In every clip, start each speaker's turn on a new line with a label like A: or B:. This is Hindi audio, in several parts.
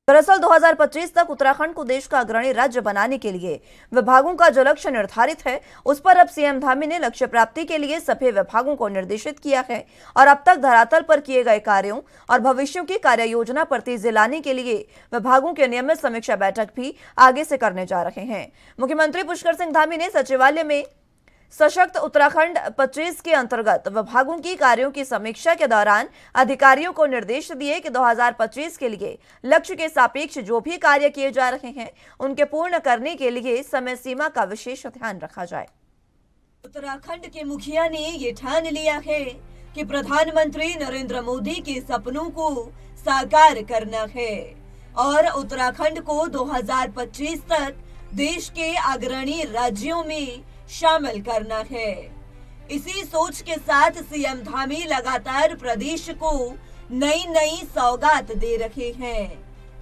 A: दरअसल 2025 तक उत्तराखंड को देश का अग्रणी राज्य बनाने के लिए विभागों का जो लक्ष्य निर्धारित है, उस पर अब सीएम धामी ने लक्ष्य प्राप्ति के लिए सभी विभागों को निर्देशित किया है और अब तक धरातल पर किए गए कार्यों और भविष्यों की कार्य योजना पर तेजी लाने के लिए विभागों की नियमित समीक्षा बैठक भी आगे से करने जा रहे हैं। मुख्यमंत्री पुष्कर सिंह धामी ने सचिवालय में सशक्त उत्तराखंड 25 के अंतर्गत विभागों की कार्यों की समीक्षा के दौरान अधिकारियों को निर्देश दिए कि 2025 के लिए लक्ष्य के सापेक्ष जो भी कार्य किए जा रहे हैं, उनके पूर्ण करने के लिए समय सीमा का विशेष ध्यान रखा जाए।
B: उत्तराखंड के मुखिया ने ये ठान लिया है कि प्रधानमंत्री नरेंद्र मोदी के सपनों को साकार करना है और उत्तराखंड को 2025 तक देश के अग्रणी राज्यों में शामिल करना है। इसी सोच के साथ सीएम धामी लगातार प्रदेश को नई नई सौगात दे रहे हैं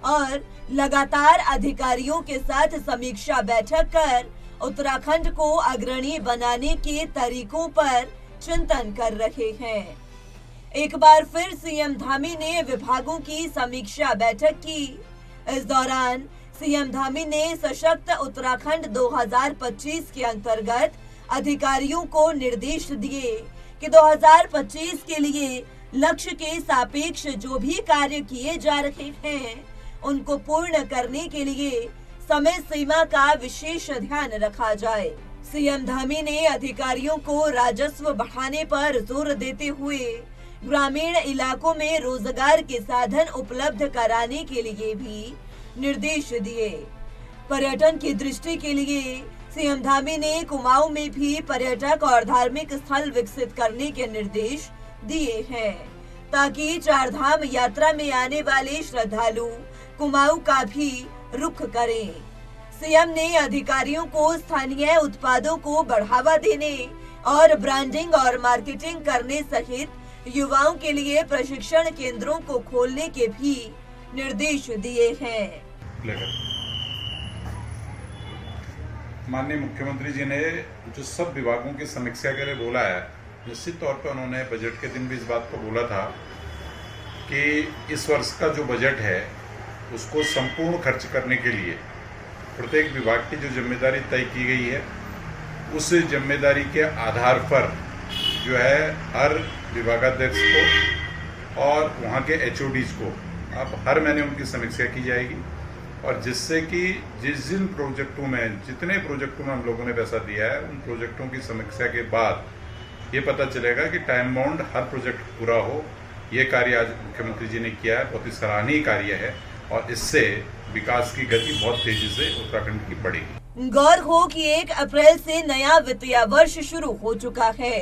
B: और लगातार अधिकारियों के साथ समीक्षा बैठक कर उत्तराखंड को अग्रणी बनाने के तरीकों पर चिंतन कर रहे हैं। एक बार फिर सीएम धामी ने विभागों की समीक्षा बैठक की। इस दौरान सीएम धामी ने सशक्त उत्तराखंड 2025 के अंतर्गत अधिकारियों को निर्देश दिए कि 2025 के लिए लक्ष्य के सापेक्ष जो भी कार्य किए जा रहे हैं, उनको पूर्ण करने के लिए समय सीमा का विशेष ध्यान रखा जाए। सीएम धामी ने अधिकारियों को राजस्व बढ़ाने पर जोर देते हुए ग्रामीण इलाकों में रोजगार के साधन उपलब्ध कराने के लिए भी निर्देश दिए। पर्यटन की दृष्टि के लिए सीएम धामी ने कुमाऊं में भी पर्यटक और धार्मिक स्थल विकसित करने के निर्देश दिए हैं, ताकि चारधाम यात्रा में आने वाले श्रद्धालु कुमाऊं का भी रुख करें। सीएम ने अधिकारियों को स्थानीय उत्पादों को बढ़ावा देने और ब्रांडिंग और मार्केटिंग करने सहित युवाओं के लिए प्रशिक्षण केंद्रों को खोलने के भी निर्देश दिए हैं।
C: माननीय मुख्यमंत्री जी ने जो सब विभागों की समीक्षा के लिए बोला है, निश्चित तौर पर उन्होंने बजट के दिन भी इस बात को बोला था कि इस वर्ष का जो बजट है उसको संपूर्ण खर्च करने के लिए प्रत्येक विभाग की जो जिम्मेदारी तय की गई है, उस जिम्मेदारी के आधार पर जो है हर विभागाध्यक्ष को और वहाँ के HODs को अब हर महीने उनकी समीक्षा की जाएगी और जिससे कि जिन प्रोजेक्टों में जितने प्रोजेक्टों में हम लोगों ने पैसा दिया है, उन प्रोजेक्टों की समीक्षा के बाद ये पता चलेगा कि टाइम बाउंड हर प्रोजेक्ट पूरा हो। ये कार्य आज मुख्यमंत्री जी ने किया है, बहुत ही सराहनीय कार्य है और इससे विकास की गति बहुत तेजी से उत्तराखंड की बढ़ेगी।
B: गौर हो कि 1 अप्रैल से नया वित्तीय वर्ष शुरू हो चुका है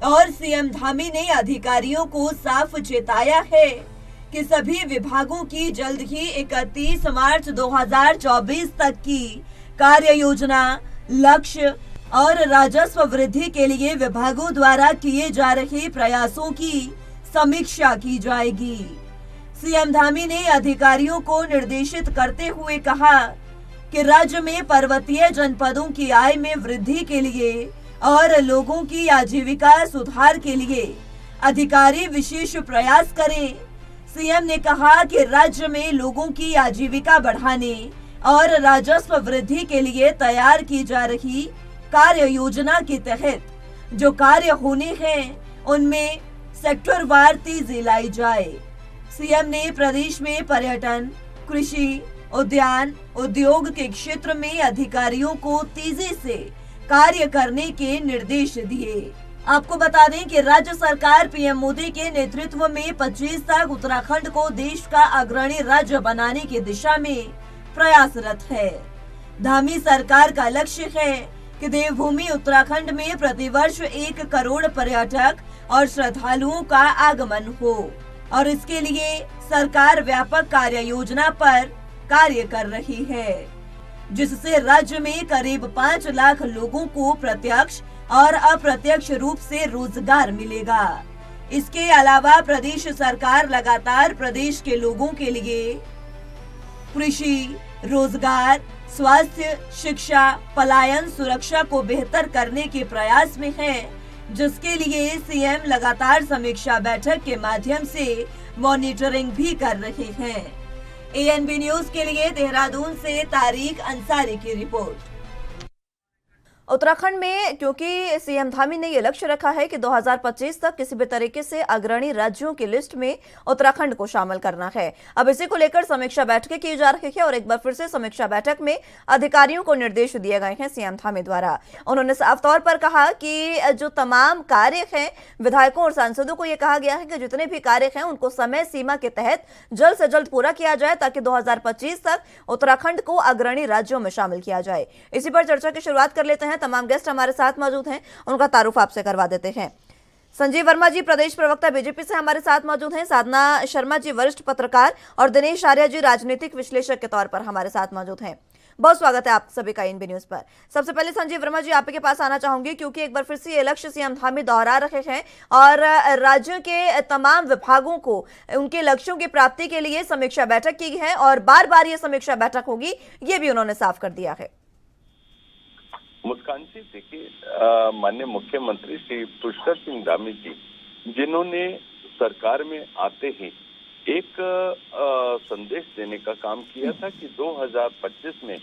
B: और सीएम धामी ने अधिकारियों को साफ चेताया है कि सभी विभागों की जल्द ही 31 मार्च 2024 तक की कार्य योजना, लक्ष्य और राजस्व वृद्धि के लिए विभागों द्वारा किए जा रहे प्रयासों की समीक्षा की जाएगी। सीएम धामी ने अधिकारियों को निर्देशित करते हुए कहा कि राज्य में पर्वतीय जनपदों की आय में वृद्धि के लिए और लोगों की आजीविका सुधार के लिए अधिकारी विशेष प्रयास करें। सीएम ने कहा कि राज्य में लोगों की आजीविका बढ़ाने और राजस्व वृद्धि के लिए तैयार की जा रही कार्य योजना के तहत जो कार्य होने हैं, उनमें सेक्टरवार तेजी लाई जाए। सीएम ने प्रदेश में पर्यटन, कृषि, उद्यान, उद्योग के क्षेत्र में अधिकारियों को तेजी से कार्य करने के निर्देश दिए। आपको बता दें कि राज्य सरकार पीएम मोदी के नेतृत्व में 25 तक उत्तराखंड को देश का अग्रणी राज्य बनाने की दिशा में प्रयासरत है। धामी सरकार का लक्ष्य है कि देवभूमि उत्तराखंड में प्रतिवर्ष 1 करोड़ पर्यटक और श्रद्धालुओं का आगमन हो और इसके लिए सरकार व्यापक कार्य योजना पर कार्य कर रही है, जिससे राज्य में करीब 5 लाख लोगों को प्रत्यक्ष और अप्रत्यक्ष रूप से रोजगार मिलेगा। इसके अलावा प्रदेश सरकार लगातार प्रदेश के लोगों के लिए कृषि, रोजगार, स्वास्थ्य, शिक्षा, पलायन सुरक्षा को बेहतर करने के प्रयास में है, जिसके लिए सीएम लगातार समीक्षा बैठक के माध्यम से मॉनिटरिंग भी कर रहे हैं। ANB न्यूज के लिए देहरादून से तारिक अंसारी की रिपोर्ट।
A: उत्तराखंड में क्योंकि सीएम धामी ने यह लक्ष्य रखा है कि 2025 तक किसी भी तरीके से अग्रणी राज्यों की लिस्ट में उत्तराखंड को शामिल करना है। अब इसी को लेकर समीक्षा बैठकें की जा रही है और एक बार फिर से समीक्षा बैठक में अधिकारियों को निर्देश दिए गए हैं सीएम धामी द्वारा। उन्होंने साफ तौर पर कहा कि जो तमाम कार्य हैं, विधायकों और सांसदों को यह कहा गया है कि जितने भी कार्य हैं उनको समय सीमा के तहत जल्द से जल्द पूरा किया जाए ताकि 2025 तक उत्तराखंड को अग्रणी राज्यों में शामिल किया जाए। इसी पर चर्चा की शुरुआत कर लेते हैं। तमाम गेस्ट हमारे साथ मौजूद हैं, उनका तारुफ आपसे करवा देते हैं। संजीव वर्मा जी प्रदेश प्रवक्ता बीजेपी से हमारे साथ मौजूद हैं, साधना शर्मा जी वरिष्ठ पत्रकार और दिनेश आर्य जी राजनीतिक विश्लेषक के तौर पर हमारे साथ मौजूद हैं। बहुत स्वागत है आप सभी का एनबी न्यूज पर। सबसे पहले संजीव वर्मा जी आपके पास आना चाहूंगी क्योंकि एक बार फिर से ये लक्ष्य सीएम धामी दोहरा रहे हैं और राज्यों के तमाम विभागों को उनके लक्ष्यों की प्राप्ति के लिए समीक्षा बैठक की है और बार बार ये समीक्षा बैठक होगी, ये भी उन्होंने साफ कर दिया है।
D: मुस्कान जी, देखिए, माननीय मुख्यमंत्री श्री पुष्कर सिंह धामी जी, जिन्होंने सरकार में आते ही एक संदेश देने का काम किया था कि 2025 में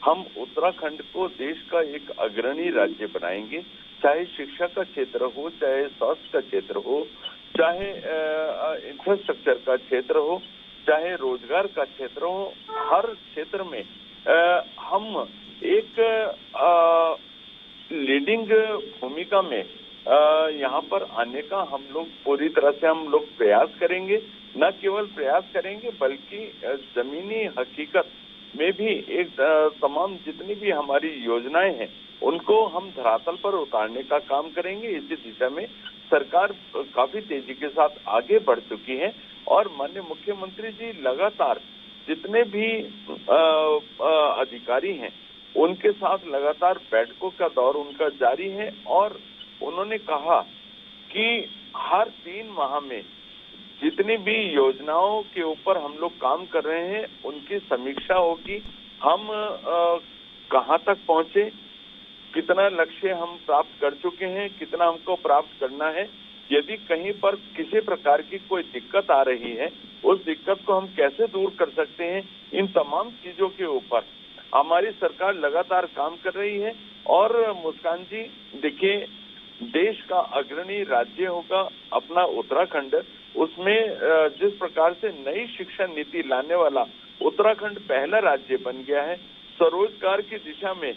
D: हम उत्तराखंड को देश का एक अग्रणी राज्य बनाएंगे, चाहे शिक्षा का क्षेत्र हो, चाहे स्वास्थ्य का क्षेत्र हो, चाहे इंफ्रास्ट्रक्चर का क्षेत्र हो, चाहे रोजगार का क्षेत्र हो, हर क्षेत्र में हम एक लीडिंग भूमिका में यहाँ पर आने का हम लोग पूरी तरह से प्रयास करेंगे। न केवल प्रयास करेंगे बल्कि जमीनी हकीकत में भी एक तमाम जितनी भी हमारी योजनाएं हैं उनको हम धरातल पर उतारने का काम करेंगे। इसी दिशा में सरकार काफी तेजी के साथ आगे बढ़ चुकी है और माननीय मुख्यमंत्री जी लगातार जितने भी अधिकारी हैं उनके साथ लगातार बैठकों का दौर उनका जारी है और उन्होंने कहा कि हर 3 माह में जितनी भी योजनाओं के ऊपर हम लोग काम कर रहे हैं उनकी समीक्षा होगी। हम कहां तक पहुंचे, कितना लक्ष्य हम प्राप्त कर चुके हैं, कितना हमको प्राप्त करना है, यदि कहीं पर किसी प्रकार की कोई दिक्कत आ रही है उस दिक्कत को हम कैसे दूर कर सकते हैं, इन तमाम चीजों के ऊपर हमारी सरकार लगातार काम कर रही है। और मुस्कान जी, देखिए, देश का अग्रणी राज्य होगा अपना उत्तराखंड, उसमें जिस प्रकार से नई शिक्षा नीति लाने वाला उत्तराखंड पहला राज्य बन गया है। स्वरोजगार की दिशा में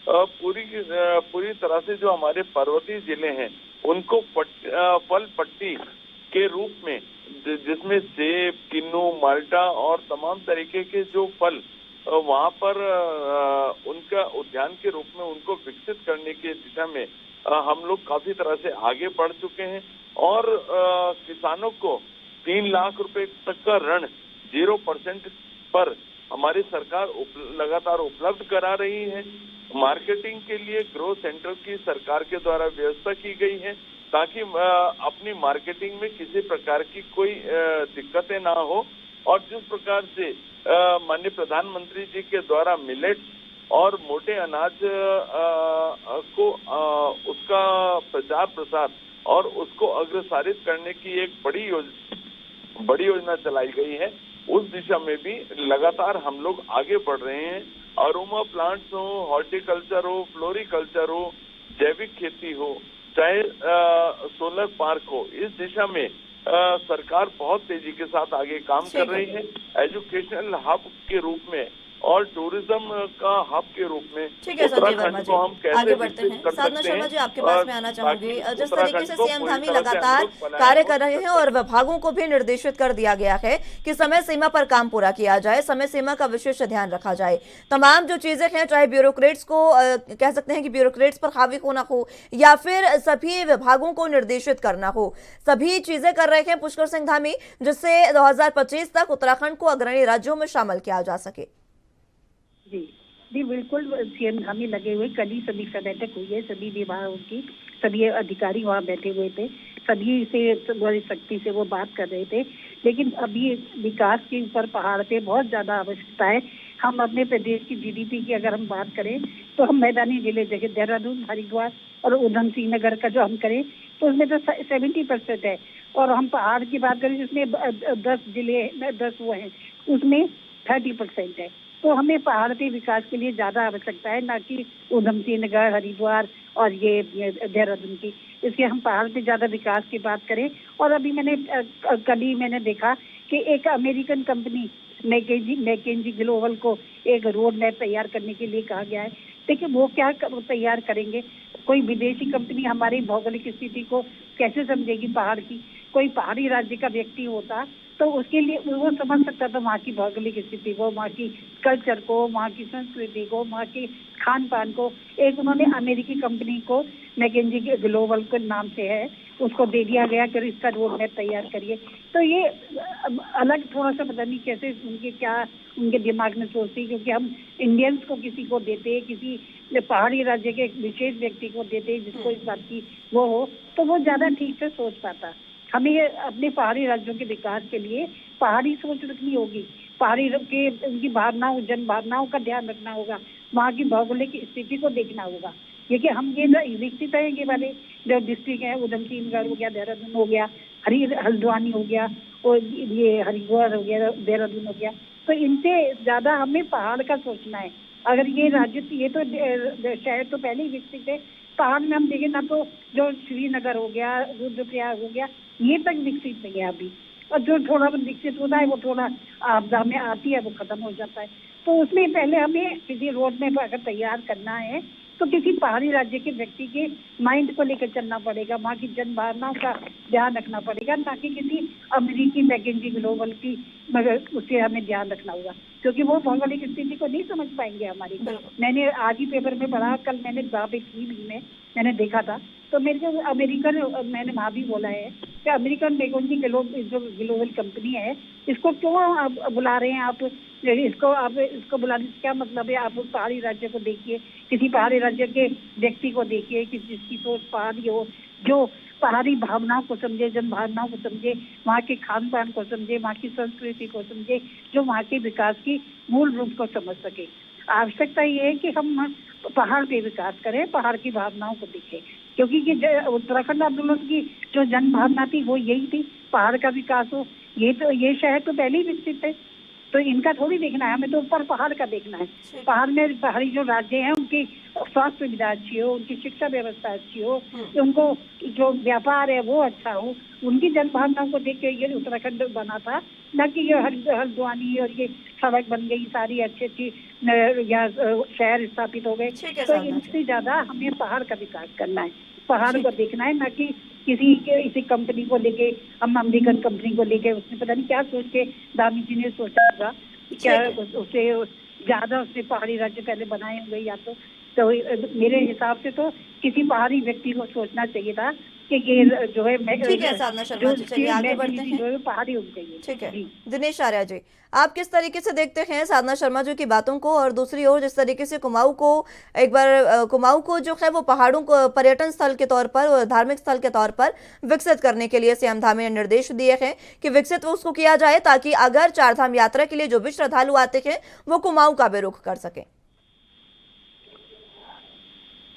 D: पूरी तरह से जो हमारे पर्वतीय जिले हैं उनको फल पट्टी के रूप में, जिसमें सेब, किन्नू, माल्टा और तमाम तरीके के जो फल वहां पर उनका उद्यान के रूप में उनको विकसित करने की दिशा में हम लोग काफी तरह से आगे बढ़ चुके हैं और किसानों को 3 लाख रुपए तक का ऋण 0% पर हमारी सरकार लगातार उपलब्ध करा रही है। मार्केटिंग के लिए ग्रोथ सेंटर की सरकार के द्वारा व्यवस्था की गई है ताकि अपनी मार्केटिंग में किसी प्रकार की कोई दिक्कतें ना हो और जिस प्रकार से माननीय प्रधानमंत्री जी के द्वारा मिलेट्स और मोटे अनाज को उसका प्रचार प्रसार और उसको अग्रसारित करने की एक बड़ी योजना चलाई गई है, उस दिशा में भी लगातार हम लोग आगे बढ़ रहे हैं। अरोमा प्लांट्स हो, हॉर्टिकल्चर हो, फ्लोरिकल्चर हो, जैविक खेती हो, चाहे सोलर पार्क हो, इस दिशा में सरकार बहुत तेजी के साथ आगे काम कर रही है। एजुकेशनल हब के रूप में और टूरिज्म का हब के रूप में
A: ठीक है संजीव वर्मा जी, आगे बढ़ते हैं। साधना शर्मा जी, आपके पास में आना चाहूंगी। जिस तरीके से सीएम धामी लगातार कार्य कर रहे हैं और विभागों को भी निर्देशित कर दिया गया है कि समय सीमा पर काम पूरा किया जाए, समय सीमा का विशेष ध्यान रखा जाए, तमाम जो चीजें हैं, चाहे ब्यूरोक्रेट्स को कह सकते हैं कि ब्यूरोक्रेट्स पर हावी होना हो या फिर सभी विभागों को निर्देशित करना हो, सभी चीजें कर रहे हैं पुष्कर सिंह धामी जिससे 2025 तक उत्तराखंड को अग्रणी राज्यों में शामिल किया जा सके।
E: जी बिल्कुल, सीएम धामी लगे हुए, कल ही समीक्षा बैठक हुई है सभी विभागों की, सभी अधिकारी वहाँ बैठे हुए थे, सभी से बड़ी सख्ती से वो बात कर रहे थे। लेकिन अभी विकास के ऊपर पहाड़ पे बहुत ज्यादा आवश्यकता है। हम अपने प्रदेश की जीडीपी की अगर हम बात करें तो हम मैदानी जिले जैसे देहरादून, हरिद्वार और उधमसिंह नगर का जो हम करें तो उसमें तो 70% है और हम पहाड़ की बात करें जिसमें 10 जिले 10 वो हैं, उसमें 30% है। तो हमें पहाड़ के विकास के लिए ज्यादा आवश्यकता है, ना कि उधम सिंह नगर, हरिद्वार और ये देहरादून की। इसलिए हम पहाड़ पे ज्यादा विकास की बात करें। और अभी कल ही मैंने देखा कि एक अमेरिकन कंपनी मैकेंजी ग्लोबल को एक रोड मैप तैयार करने के लिए कहा गया है। देखिए वो क्या तैयार करेंगे, कोई विदेशी कंपनी हमारी भौगोलिक स्थिति को कैसे समझेगी पहाड़ की। कोई पहाड़ी राज्य का व्यक्ति होता तो उसके लिए वो समझ सकता था वहाँ की भौगोलिक स्थिति को, वहाँ की कल्चर को, वहाँ की संस्कृति को, वहाँ की खान पान को। एक उन्होंने अमेरिकी कंपनी को मैकेंजी ग्लोबल के नाम से है, उसको दे दिया गया कि इसका रोड मैप तैयार करिए। तो ये अलग थोड़ा सा पता नहीं कैसे उनके दिमाग में सोचती, क्योंकि हम इंडियंस को किसी को देते, किसी पहाड़ी राज्य के विशेष व्यक्ति को देते जिसको इस बात की वो हो, तो वो ज्यादा ठीक से सोच पाता। हमें अपने पहाड़ी राज्यों के विकास के लिए पहाड़ी सोच रखनी होगी, पहाड़ी के उनकी भावनाओं, जन भावनाओं का ध्यान रखना होगा, वहाँ की भौगोलिक स्थिति को देखना होगा। ये कि हम ये विकसित है, ये वाले जो डिस्ट्रिक्ट है, उधम सिंह नगर हो गया, देहरादून हो गया, हल्द्वानी हो गया, और ये हरिद्वार हो गया, देहरादून हो गया, तो इनसे ज्यादा हमें पहाड़ का सोचना है। अगर ये राज्य, ये तो शहर तो पहले ही विकसित है, पहाड़ में हम देखें ना तो जो श्रीनगर हो गया, रुद्रप्रयाग हो गया, ये तक विकसित नहीं है अभी। और जो थोड़ा विकसित होता है वो थोड़ा आपदा में आती है, वो खत्म हो जाता है। तो उसमें पहले हमें किसी रोड मैप अगर तैयार करना है तो किसी पहाड़ी राज्य के व्यक्ति के माइंड को लेकर चलना पड़ेगा, वहाँ की जन भावनाओं का ध्यान रखना पड़ेगा, ना कि किसी अमेरिकी मैकेंजी ग्लोबल की, मगर उससे हमें ध्यान रखना होगा, क्योंकि वो भौगोलिक स्थिति को नहीं समझ पाएंगे हमारी। मैंने आज ही पेपर में पढ़ा, कल मैंने वहाँ पे टीवी में मैंने देखा था, तो मेरे को अमेरिकन, मैंने वहाँ भी बोला है कि अमेरिकन मैकेंजी जो ग्लोबल कंपनी है, इसको क्यों आप बुला रहे हैं, आप इसको बुलाने से क्या मतलब है। आप उस पहाड़ी राज्य को देखिए, किसी पहाड़ी राज्य के व्यक्ति को देखिए कि जिसकी सोच पहाड़ी हो, जो पहाड़ी भावनाओं को समझे, जन भावनाओं को समझे, वहाँ के खान पान को समझे, वहाँ की संस्कृति को समझे, जो वहाँ के विकास की मूल रूप को समझ सके। आवश्यकता ये है कि हम पहाड़ पे विकास करें, पहाड़ की भावनाओं को देखें, क्योंकि उत्तराखंड आंदोलन की जो जन भावना थी वो यही थी, पहाड़ का विकास हो। ये शहर तो पहले ही विकसित है, तो इनका थोड़ी देखना है, हमें तो ऊपर पहाड़ का देखना है। पहाड़ में पहाड़ी जो राज्य हैं उनकी स्वास्थ्य सुविधा अच्छी हो, उनकी शिक्षा व्यवस्था अच्छी हो, उनको जो व्यापार है वो अच्छा हो, उनकी जन भावनाओं को देख के ये उत्तराखंड बना था, न कि ये हल्द्वानी और ये सड़क बन गई, सारी अच्छी यहाँ शहर स्थापित हो गए। तो इनसे ज्यादा हमें पहाड़ का विकास करना है, पहाड़ को देखना है, न कि किसी कंपनी को लेके, हम अमेरिकन कंपनी को लेके, उसने पता नहीं क्या सोच के दामी जी ने सोचा होगा, क्या उससे ज्यादा उसने पहाड़ी राज्य पहले बनाए होंगे या तो मेरे हिसाब से तो किसी पहाड़ी व्यक्ति को सोचना चाहिए था कि ये जो है,
A: ठीक है साधना शर्मा जी, चलिए आगे बढ़ते हैं।
E: जो है पहाड़ी होनी चाहिए।
A: ठीक है दिनेश आर्या जी, आप किस तरीके से देखते हैं साधना शर्मा जी की बातों को, और दूसरी ओर जिस तरीके से कुमाऊं को जो है वो पहाड़ों को पर्यटन स्थल के तौर पर, धार्मिक स्थल के तौर पर विकसित करने के लिए सीएम धामी ने निर्देश दिए हैं कि विकसित उसको किया जाए, ताकि अगर चारधाम यात्रा के लिए जो भी श्रद्धालु आते हैं वो कुमाऊं का भी रुख कर सके।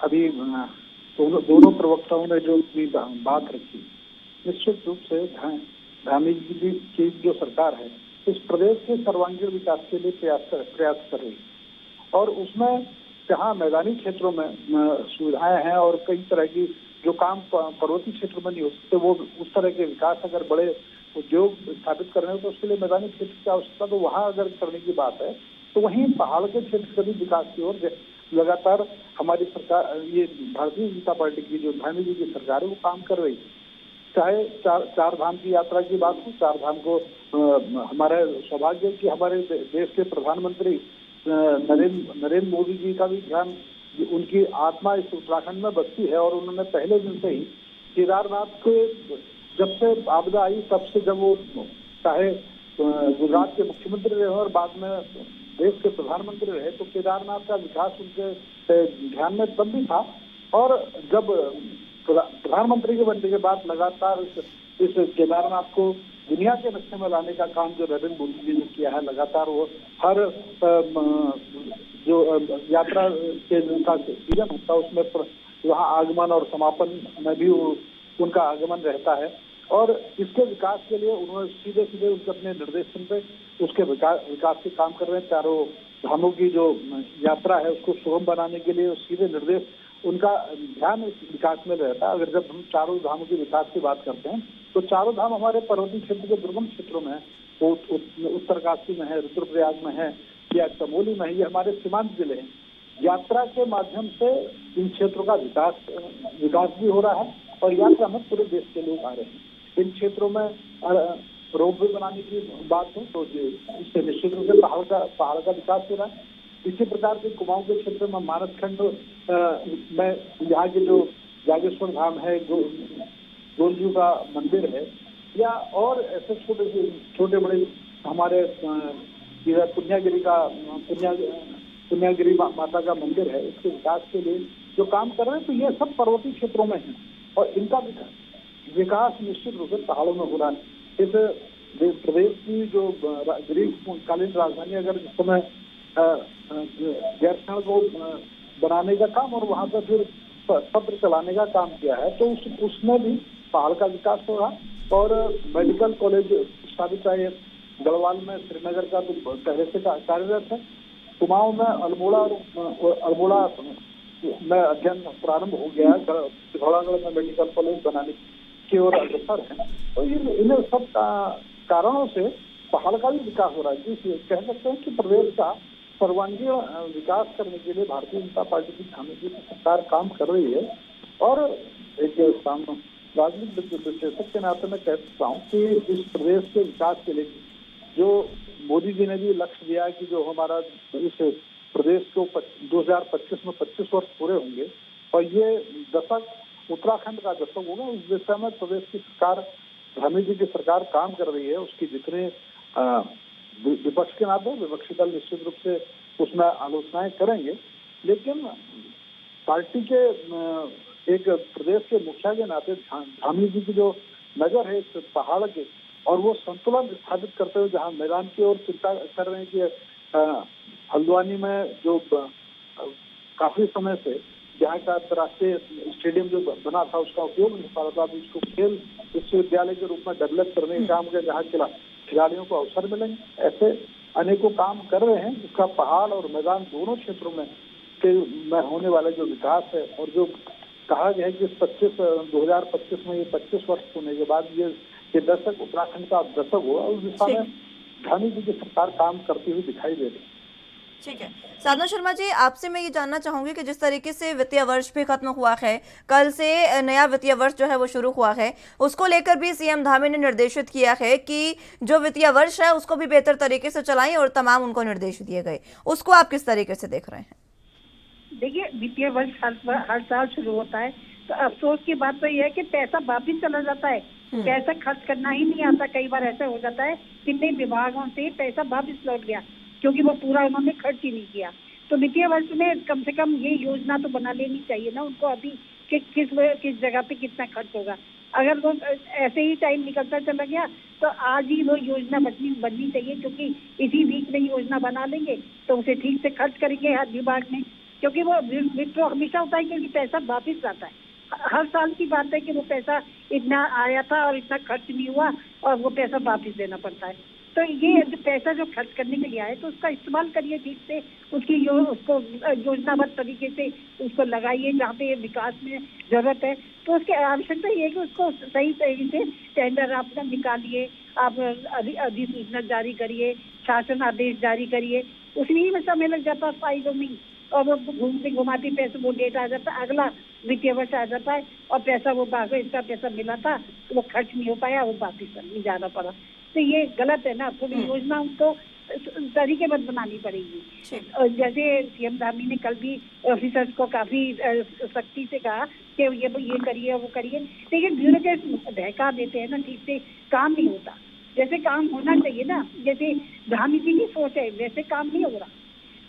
F: अभी दोनों प्रवक्ताओं ने जो बात रखी, निश्चित रूप से धामी जी की जो सरकार है इस प्रदेश के सर्वांगीण विकास के लिए प्रयास कर रही है, और उसमें जहाँ मैदानी क्षेत्रों में सुविधाएं हैं और कई तरह की जो काम पर्वतीय क्षेत्र में नहीं हो सकते, वो उस तरह के विकास अगर बड़े उद्योग स्थापित करने हो तो उसके लिए मैदानी क्षेत्र की आवश्यकता, तो वहाँ अगर करने की बात है तो वहीं पहाड़ के क्षेत्र के भी विकास की ओर लगातार हमारी सरकार, ये भारतीय जनता पार्टी की जो धामी जी की सरकार है वो काम कर रही है। चाहे चार धाम की यात्रा की बात हो, चार धाम को हमारा सौभाग्य कि हमारे देश के प्रधानमंत्री नरेंद्र मोदी जी का भी ध्यान, उनकी आत्मा इस उत्तराखंड में बसती है, और उन्होंने पहले दिन से ही केदारनाथ के जब से आपदा आई तब से, जब वो चाहे गुजरात के मुख्यमंत्री रहे और बाद में देश के प्रधानमंत्री रहे, तो केदारनाथ का विकास उनके ध्यान में तब भी था, और जब प्रधानमंत्री के बनने के बाद लगातार इस केदारनाथ को दुनिया के नक्शे में लाने का काम जो नरेंद्र मोदी जी ने किया है, लगातार वो हर जो यात्रा के सीजन होता है उसमें वहाँ आगमन और समापन में भी उनका आगमन रहता है। और इसके विकास के लिए उन्होंने सीधे सीधे उनके अपने निर्देशन पे उसके विकास के काम कर रहे हैं। चारों धामों की जो यात्रा है उसको सुगम बनाने के लिए सीधे निर्देश उनका ध्यान इस विकास में रहता है। अगर जब हम चारों धामों के विकास की बात करते हैं तो चारों धाम हमारे पर्वतीय क्षेत्र के दुर्गम क्षेत्रों में है, वो उत्तरकाशी में है, रुद्रप्रयाग में है या चमोली में है, ये हमारे सीमांत जिले हैं। यात्रा के माध्यम से इन क्षेत्रों का विकास भी हो रहा है और यात्रा में पूरे देश के लोग आ रहे हैं। इन क्षेत्रों में रोपवे बनाने की बात हो तो इससे निश्चित रूप से पहाड़ का विकास हो रहा है। इसी प्रकार से कुमाऊं के क्षेत्र में मानस खंड में यहाँ के जो जागेश्वर धाम है, गोलजू का मंदिर है या और ऐसे छोटे बड़े हमारे पुण्यागिरी माता का मंदिर है, इसके विकास के लिए जो काम कर रहे हैं तो ये सब पर्वतीय क्षेत्रों में है और इनका विकास निश्चित रूप से पहाड़ों में हो रहा है। इस प्रदेश की जो ग्रीष्मकालीन राजधानी अगर इस समय गैरसैंण को बनाने का काम और वहां पर फिर सत्र चलाने का काम किया है तो उसमें भी पहाड़ का विकास हो रहा और मेडिकल कॉलेज स्थापित है गढ़वाल में, श्रीनगर का तो पहले से कार्यरत है। कुमाऊं में अल्मोड़ा में अध्ययन प्रारंभ हो गया है, पिथौरागढ़ में मेडिकल कॉलेज बनाने की ओर अग्रसर है। तो इन सब कारणों से पहाड़ का भी विकास हो रहा है। जिससे कह सकते हैं कि प्रदेश का सर्वांगीण विकास करने के लिए भारतीय जनता पार्टी की धामी सरकार काम कर रही है और एक राजनीतिक विश्लेषक के नाते मैं कह सकता हूँ कि इस प्रदेश के विकास के लिए जो मोदी जी ने भी लक्ष्य दिया है कि जो हमारा इस प्रदेश को 2025 में 25 वर्ष पूरे होंगे और ये दशक उत्तराखंड का दशक होगा, उस दिशा में प्रदेश की सरकार, धामी जी की सरकार काम कर रही है। उसकी जितने विपक्ष के नाते विपक्षी दल निश्चित रूप से उसमें आलोचनाएं करेंगे, लेकिन पार्टी के एक प्रदेश के मुखिया के नाते धामी जी की जो नजर है इस पहाड़ के और वो संतुलन स्थापित करते हुए जहाँ मैदान की ओर चिंता कर रहे हैं कि हल्द्वानी में जो काफी समय से जहाँ का अंतर्राष्ट्रीय स्टेडियम जो बना था उसका उपयोग नहीं पा रहा था, अभी इसको खेल विश्वविद्यालय के रूप में डेवलप करने का काम के जहाँ खिलाड़ियों को अवसर मिलेंगे, ऐसे अनेकों काम कर रहे हैं। इसका पहाड़ और मैदान दोनों क्षेत्रों में होने वाला जो विकास है और जो कहा गया है कि 2025 में ये 25 वर्ष होने के बाद ये दशक उत्तराखंड का दशक हुआ, उस दिशा में धामी जी की सरकार काम करती हुई दिखाई दे रही है।
A: ठीक है साधना शर्मा जी, आपसे मैं ये जानना चाहूंगी कि जिस तरीके से वित्तीय वर्ष भी खत्म हुआ है, कल से नया वित्तीय वर्ष जो है वो शुरू हुआ है, उसको लेकर भी सीएम धामी ने निर्देशित किया है कि जो वित्तीय वर्ष है उसको भी बेहतर तरीके से चलाएं और तमाम उनको निर्देश दिए गए, उसको आप किस तरीके से देख रहे हैं?
E: देखिए, वित्तीय वर्ष हर साल शुरू होता है तो अफसोस की बात तो यह है कि पैसा वापिस चला जाता है, पैसा खर्च करना ही नहीं आता। कई बार ऐसा हो जाता है कितने विभागों से पैसा वापिस लौट गया क्योंकि वो पूरा उन्होंने खर्च ही नहीं किया। तो वित्तीय वर्ष में कम से कम ये योजना तो बना लेनी चाहिए ना उनको अभी कि किस जगह पे कितना खर्च होगा। अगर वो ऐसे ही टाइम निकलता चला गया तो आज ही वो योजना बननी चाहिए, क्योंकि इसी वीक में योजना बना लेंगे तो उसे ठीक से खर्च करेंगे हर विभाग में, क्योंकि वो वित्त हमेशा होता है क्योंकि पैसा वापिस आता है। हर साल की बात है कि वो पैसा इतना आया था और इतना खर्च नहीं हुआ और वो पैसा वापिस देना पड़ता है। तो ये पैसा जो खर्च करने के लिए आए तो उसका इस्तेमाल करिए ठीक से, उसको योजनाबद्ध तरीके से उसको लगाइए जहाँ पे विकास में जरूरत है। तो उसकी आवश्यकता ये है कि उसको सही तरीके से टेंडर आप निकालिए, आप अधिसूचना जारी करिए, शासन आदेश जारी करिए, उसमें में समय लग जाता है फाइलों में और वो घूमते घुमाते पैसे वो डेट आ जाता है, अगला वित्तीय वर्ष आ जाता है और पैसा वो इसका पैसा मिला था तो वो खर्च नहीं हो पाया, वो वापिस नहीं जाना पड़ा। तो ये गलत है ना, थोड़ी योजना उनको तरीकेबद्ध बनानी पड़ेगी। जैसे सीएम धामी ने कल भी ऑफिसर्स को काफी सख्ती से कहा कि ये करिए वो करिए, लेकिन ब्यूरोक्रेट बहका देते हैं ना, ठीक से काम नहीं होता। जैसे काम होना चाहिए ना, जैसे धामी जी की सोच है वैसे काम नहीं हो रहा।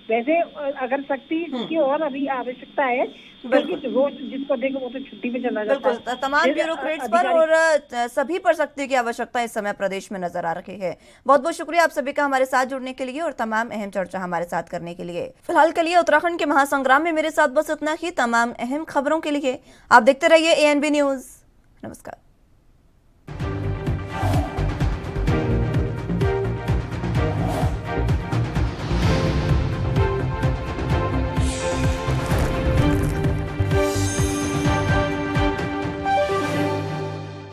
E: वैसे अगर शक्ति की और अभी आवश्यकता है, रोज जिसको देखो वो तो छुट्टी पे चला जाता है।
A: तमाम ब्यूरोक्रेट्स पर और सभी पर शक्ति की आवश्यकता इस समय प्रदेश में नजर आ रही है। बहुत बहुत शुक्रिया आप सभी का हमारे साथ जुड़ने के लिए और तमाम अहम चर्चा हमारे साथ करने के लिए। फिलहाल के लिए उत्तराखंड के महासंग्राम में मेरे साथ बस इतना ही। तमाम अहम खबरों के लिए आप देखते रहिए ANB न्यूज। नमस्कार।